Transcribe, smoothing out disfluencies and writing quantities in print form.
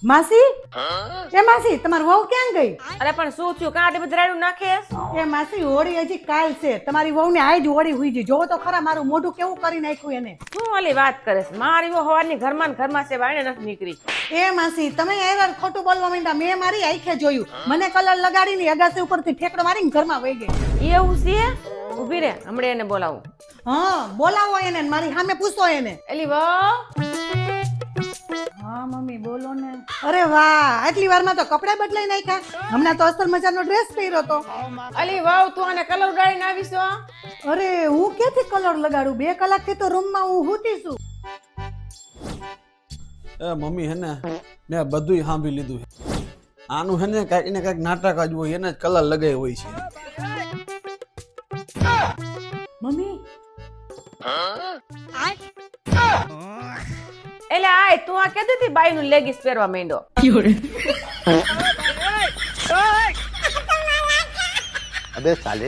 માસી એ માસી તમારી વહુ ક્યાં ગઈ? અરે પણ શું થયું? કાં આટલી બધી રાડું નાખેસ? એ માસી હોળી હજી કાલ છે, તમારી વહુ ને આજ હોળી હુઈ ગઈ. જોવો તો ખરા મારું મોઢું કેવું કરી નાખ્યું એને. શું ઓલી વાત કરે છે? મારી વો હવાની ઘરમાં ને ઘરમાં છે, બાયણે નથી નીકળી. એ માસી તમે એવાર ખોટું બોલવા માંડ્યા. મેં મારી આંખે જોયું, મને કલર લગાડીને અગાસી ઉપરથી ઠેકડો મારીને ઘરમાં વહી ગઈ. એવું છે? ઊભી રે, હમણાં એને બોલાવું. હા બોલાવો એને, મારી સામે પૂછો એને. એલી વહુ, હા મમ્મી બોલો ને. અરે વાહ, આટલી વારમાં તો કપડા બદલાઈ નાખ્યા. હમણાં તો અસલ મજાનો ડ્રેસ પહેર્યો તો. અલી વહુ, તું આને કલર ઉડાડીને આવીશ હો? અરે હું ક્યાંથી કલર લગાડું? 2 કલાકથી તો રૂમમાં હું સૂતી છું. એ મમ્મી હે ને મેં બધુંય સાંભળી લીધું છે. આનું હે ને કાંઈક ને કાંઈક નાટક જ હોય, એને જ કલર લગાવી હોય છે. મમ્મી એટલે આય તું આ કહેતી હતી બાઈ નું લેગીસ પહેરવા માંડ્યો. अबे साले